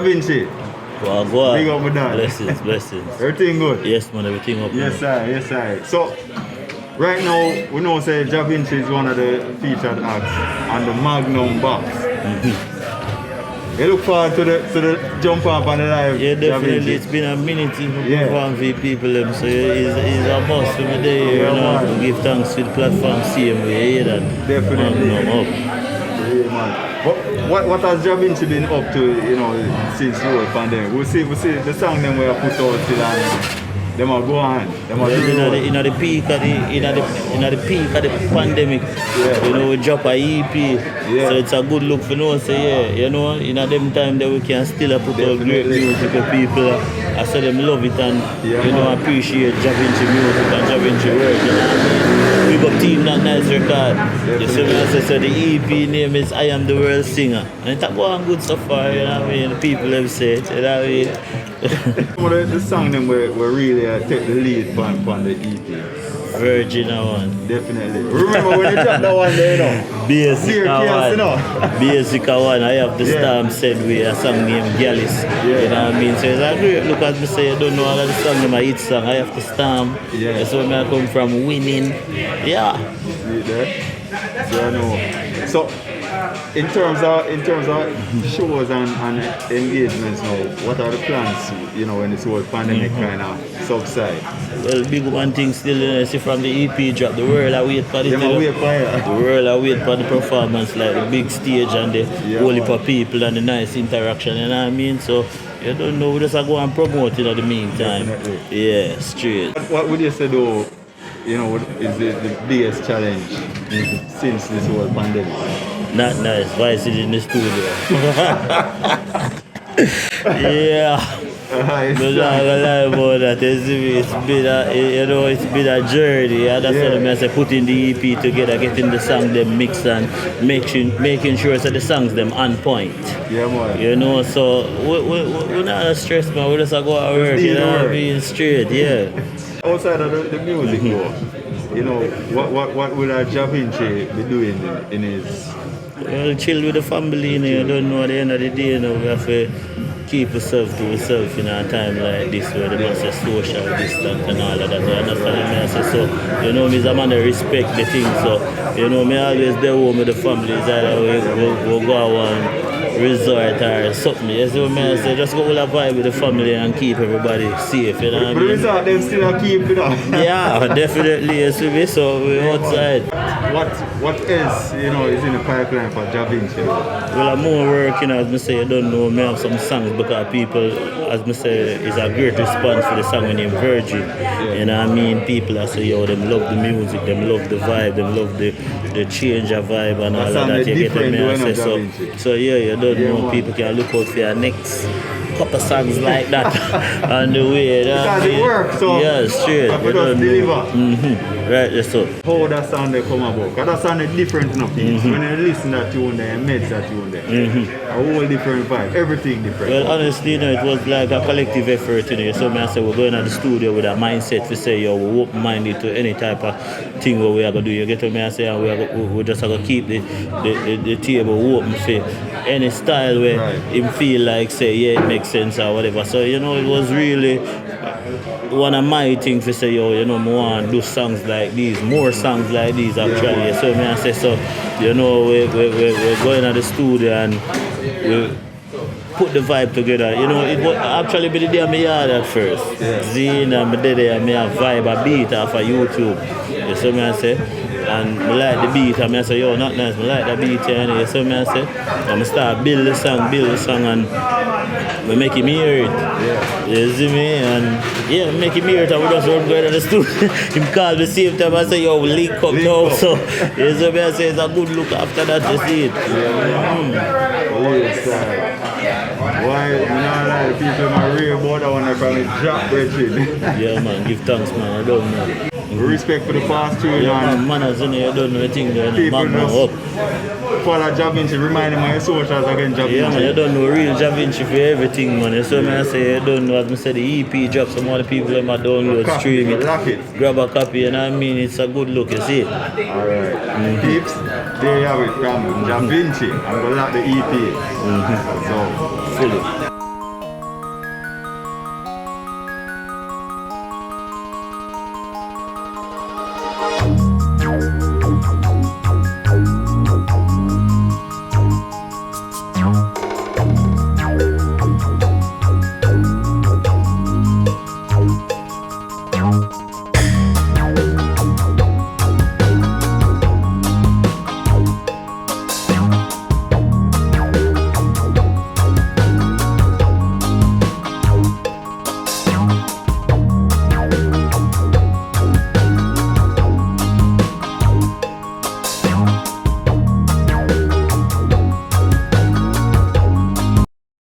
Vinci. Go Big up with that. Blessings. Everything good? Yes, man, everything up. Yes, sir. So, right now, we know say Jah Vinci is one of the featured acts on the Magnum Box. You look forward to the jump up on the live. Yeah, definitely. It's been a minute since we perform for people, so it's a must for me there, you know, to give thanks to the platform, T.E.M, we hear that. Definitely. Magnum up. Yeah, man. What has Jah Vinci been up to, you know, since the whole pandemic? We see the song them we have put out still on. Them are go on. Them are in the peak of the pandemic, you know, we drop a EP, so it's a good look for no say you know, in a them time that we can still put out great music for people. I said them love it and you know appreciate Jah Vinci music and Jah Vinci work, you know what I mean? We got Team that nice record. You see me, so the EP name is I Am the World Singer. And it's going good so far, you know what I mean? People have said, you know what I mean? The song them were really take the lead on the EP. Virgin one. Definitely. Remember when you dropped that one there, you know? Basic one. You know? Basic one. I have the stamp said with a song named Gallus. You know what I mean? So it's a great look at me say, I don't know all of the song in my hit song. I have to stamp. So when I come from winning. Yeah. See there? So I know. So in terms of shows and engagements now, what are the plans, you know, when this whole pandemic kind of subside? Well, big one thing still, you know, see from the EP drop, the world I wait for the world I wait for the performance, like the big stage and the whole heap of people and the nice interaction, you know what I mean? So you don't know, we just go and promote it in the meantime. Definitely. Yeah, straight. What would you say though, you know, is the biggest challenge since this whole pandemic? Not nice. Why is it in the studio? Yeah. I'm not gonna lie about that. It's been a journey. That's what I say. Putting the EP together, getting the song them mixed and making sure that the songs them on point. Yeah, man. You know, so we're not stressed, man. We just go to work. You know, being straight. Yeah. Outside of the music, though, you know, what would Jah Vinci be doing in his? Well, chill with the family, you know, you don't know at the end of the day, you know, we have to keep ourselves to ourselves in a time like this where they must say social distance and all of that. You understand me? I say so, you know, me as a man that respect the thing, so, you know, me always there home with the family, is either we'll go on resort or something. You see what I say? Just go with a vibe with the family and keep everybody safe, you know what I mean? But resort them still keep it up. Yeah, definitely, yes, we so we're outside. What else, you know, is in the pipeline for Jah Vinci? Well, I'm more working, as I say, I don't know, I have some songs because people, as I say, is a great response for the song named Virgin. You know what I mean? People are say, yo, them love the music, them love the vibe, them love the change of vibe and all of that. You get me? I say, so yeah, you don't know, people can look out for your next couple songs like that on the way. You know because it works, so yeah, straight. You just deliver. Right, that's so. How that sound they come about? Because that sound is different enough. When you listen to that tune there, meds that tune there, a whole different vibe, everything different. Well, honestly, you know, it was like a collective effort, you know. So I say we're going to the studio with a mindset to say, yo, we're open-minded to any type of thing what we are going to do. You get what I say? And we just going to keep the table open for any style where him feel like, say, yeah, it makes sense or whatever. So, you know, it was really one of my things to say, yo, you know, I want to do songs like these, more songs like these actually. So I say, so, you know, we're going to the studio and we put the vibe together. You know, it was actually be the day of my yard at first. Zine and my day and me a vibe, a beat off of YouTube. You see me I say? And I like the beat and I say, yo, not nice, I like the beat here. You see me I say? And I start build the song and we make him hear it. You see me? And yeah, make him hear it and we just run going to the studio. Him call the same time I say, yo, we link up now. So you see me I say, it's a good look after that, you see it. Why, you know, like people are real about that one from the drop Richard. Yeah, man, give thanks, man. I don't know. Respect for the past 2 years. Yeah, man, manners, you know, you don't know anything there. People just follow Jah Vinci, remind them of your socials again, Jah Vinci. Yeah, man, you don't know real Jah Vinci for everything, man. So I say, you don't know, as I said, the EP drop, some other people them a download, stream it, grab a copy, you know what I mean? It's a good look, you see. Alright. Peeps, there you have it from Jah Vinci. I'm going to lock the EP. So, fully.